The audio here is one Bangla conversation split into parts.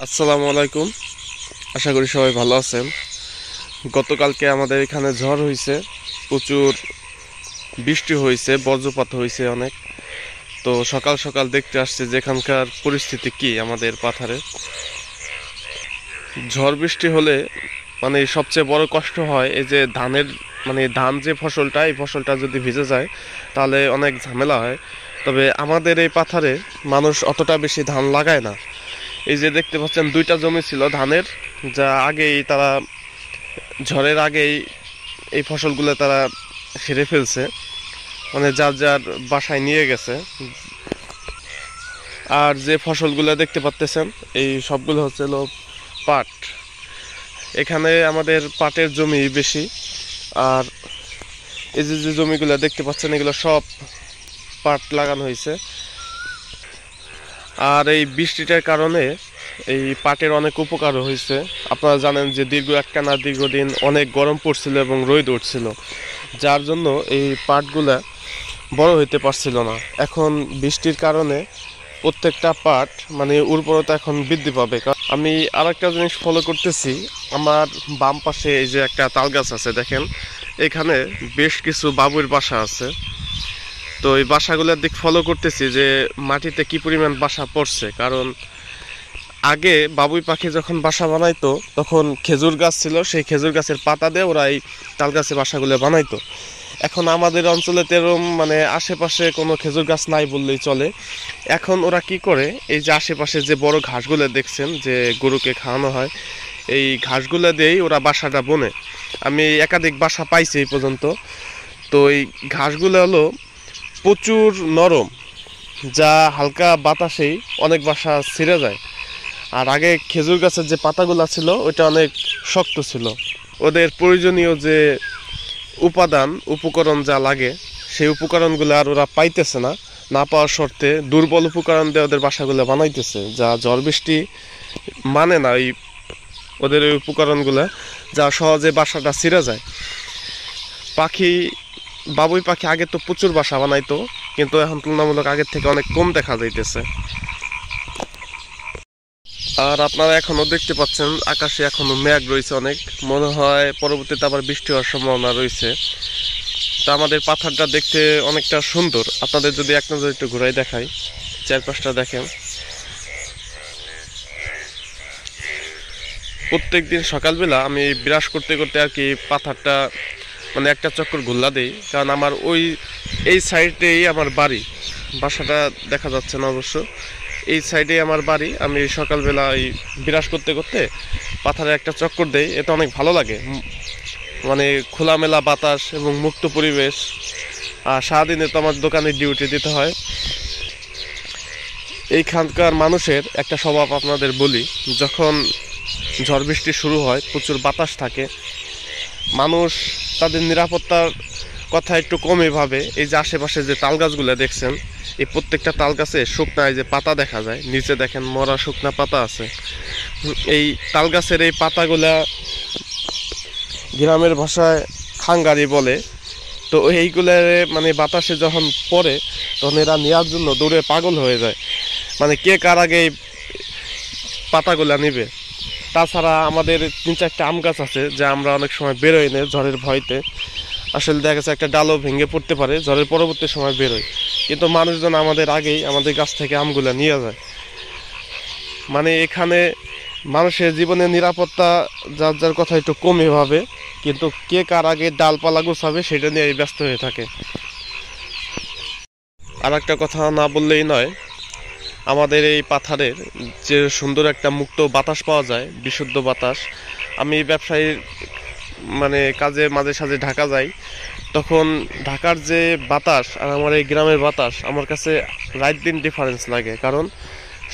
আসসালামু আলাইকুম। আশা করি সবাই ভালো আছেন। গতকালকে আমাদের এখানে ঝড় হয়েছে, প্রচুর বৃষ্টি হয়েছে, বজ্রপাত হয়েছে অনেক। তো সকাল সকাল দেখতে আসছে যে এখানকার পরিস্থিতি কি। আমাদের পাথারে ঝড় বৃষ্টি হলে সবচেয়ে বড় কষ্ট হয় এই যে ধানের ধান যে ফসলটা, এই ফসলটা যদি ভিজে যায় তাহলে অনেক ঝামেলা হয়। তবে আমাদের এই পাথারে মানুষ অতটা বেশি ধান লাগায় না। এই যে দেখতে পাচ্ছেন দুইটা জমি ছিল ধানের, যা আগেই তারা ঝড়ের আগেই এই ফসলগুলো তারা সেরে ফেলছে, যার যার বাসায় নিয়ে গেছে। আর যে ফসলগুলো দেখতে পাচ্ছেন এই সবগুলো হচ্ছে পাট। এখানে আমাদের পাটের জমি বেশি। আর এই যে যে জমিগুলো দেখতে পাচ্ছেন এগুলো সব পাট লাগানো হয়েছে। আর এই বৃষ্টিটার কারণে এই পাটের অনেক উপকারও হয়েছে। আপনারা জানেন যে দীর্ঘদিন অনেক গরম পড়ছিল এবং রোদ উঠছিল, যার জন্য এই পাটগুলা বড় হইতে পারছিল না। এখন বৃষ্টির কারণে প্রত্যেকটা পাট উর্বরতা এখন বৃদ্ধি পাবে। আমি আরেকটা জিনিস ফলো করতেছি, আমার বাম পাশে এই যে একটা তাল গাছ আছে দেখেন, এখানে বেশ কিছু বাবুর বাসা আছে। তো এই বাসাগুলোর দিক ফলো করতেছি যে মাটিতে কি পরিমাণ বাসা পড়ছে। কারণ আগে বাবুই পাখি যখন বাসা বানাইতো তখন খেজুর গাছ ছিল, সেই খেজুর গাছের পাতা দিয়ে ওরা এই তাল গাছের বাসাগুলো বানাইতো। এখন আমাদের অঞ্চলে তেরম আশেপাশে কোনো খেজুর গাছ নাই বললেই চলে। এখন ওরা কি করে, এই যে আশেপাশে যে বড় ঘাসগুলো দেখছেন যে গরুকে খাওয়ানো হয়, এই ঘাসগুলো দিয়েই ওরা বাসাটা বনে। আমি একাধিক বাসা পাইছি এই পর্যন্ত। তো এই ঘাসগুলো হলো প্রচুর নরম, যা হালকা বাতাসেই অনেক বাসা ছিঁড়ে যায়। আর আগে খেজুর গাছের যে পাতাগুলো ছিল ওইটা অনেক শক্ত ছিল। ওদের প্রয়োজনীয় যে উপকরণ যা লাগে সেই উপকরণগুলো আর ওরা পাইতেছে না। না পাওয়ার শর্তে দুর্বল উপকরণ দিয়ে ওদের বাসাগুলো বানাইতেছে, যা ঝড় বৃষ্টি মানে না ওদের ওই উপকরণগুলো, যা সহজে বাসাটা ছিঁড়ে যায়। বাবুই পাখি আগে তো প্রচুর বাসা বানাইতো, কিন্তু এখন তুলনামূলক আগের থেকে অনেক কম দেখা যাইতেছে। আর আপনারা এখনো দেখতে পাচ্ছেন আকাশে এখনো মেঘ রয়েছে অনেক, মনে হয় পরবর্তীতে আবার বৃষ্টি হওয়ার সম্ভাবনা রয়েছে। তা আমাদের পাথরটা দেখতে অনেকটা সুন্দর। আপনাদের যদি এক নজর একটু ঘুরাই দেখাই, চারপাশটা দেখেন। প্রত্যেক দিন সকালবেলা আমি ব্রাশ করতে করতে আর কি পাথরটা একটা চক্কর ঘুরলা দিই। কারণ আমার এই সাইডেই আমার বাড়ি, বাসাটা দেখা যাচ্ছে না অবশ্য, এই সাইডে আমার বাড়ি। আমি সকালবেলা এই বিরাজ করতে করতে পাথারে একটা চক্কর দেই, এটা অনেক ভালো লাগে। খোলামেলা বাতাস এবং মুক্ত পরিবেশ। আর সারাদিনে তো আমার দোকানে ডিউটি দিতে হয়। এইখানকার মানুষের একটা স্বভাব আপনাদের বলি, যখন ঝড় বৃষ্টি শুরু হয় প্রচুর বাতাস থাকে, মানুষ তাদের নিরাপত্তার কথা একটু কমই ভাবে। এই যে আশেপাশে যে তাল গাছগুলো দেখছেন, এই প্রত্যেকটা তাল গাছে শুকনা এই যে পাতা দেখা যায়, নিচে দেখেন মরা শুকনা পাতা আছে। এই তাল গাছের এই পাতাগুলা গ্রামের ভাষায় খাঙ্গারি বলে। তো এইগুলার বাতাসে যখন পড়ে তখন এরা নেওয়ার জন্য দৌড়ে পাগল হয়ে যায়, কে কার আগে এই পাতাগুলা নিবে। তাছাড়া আমাদের 3-4টা আম গাছ আছে, যা আমরা অনেক সময় বেরোই না ঝড়ের ভয়তে। আসলে দেখা যাচ্ছে একটা ডালও ভেঙে পড়তে পারে, ঝড়ের পরবর্তী সময় বেরোয়, কিন্তু মানুষজন আমাদের আগেই আমাদের গাছ থেকে আমগুলা নিয়ে যায়। এখানে মানুষের জীবনের নিরাপত্তা যার যার কথা একটু কমই ভাবে, কিন্তু কে কার আগে ডালপালা গোছাবে সেটা নিয়ে ব্যস্ত হয়ে থাকে। আর একটা কথা না বললেই নয়, আমাদের এই পাথারের যে সুন্দর একটা মুক্ত বাতাস পাওয়া যায়, বিশুদ্ধ বাতাস। আমি ব্যবসায়ীর কাজে মাঝে সাঝে ঢাকা যাই, তখন ঢাকার যে বাতাস আর আমার এই গ্রামের বাতাস আমার কাছে রাত দিন ডিফারেন্স লাগে। কারণ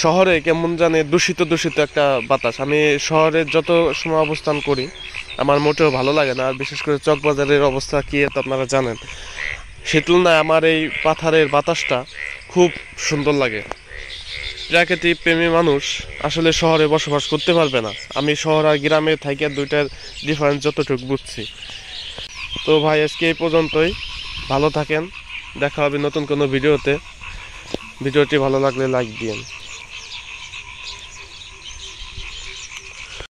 শহরে কেমন জানে দূষিত একটা বাতাস। আমি শহরে যত সময় অবস্থান করি আমার মোটেও ভালো লাগে না। আর বিশেষ করে চকবাজারের অবস্থা কি তো আপনারা জানেন। সে তুলনায় আমার এই পাথারের বাতাসটা খুব সুন্দর লাগে। প্রাকৃতিক প্রেমী মানুষ আসলে শহরে বসবাস করতে পারবে না। আমি শহর আর গ্রামে থাকি দুইটার ডিফারেন্স যতটুকু বুঝছি। তো ভাই আজকে এই পর্যন্তই, ভালো থাকেন, দেখা হবে নতুন কোনো ভিডিওতে। ভিডিওটি ভালো লাগলে লাইক দিন।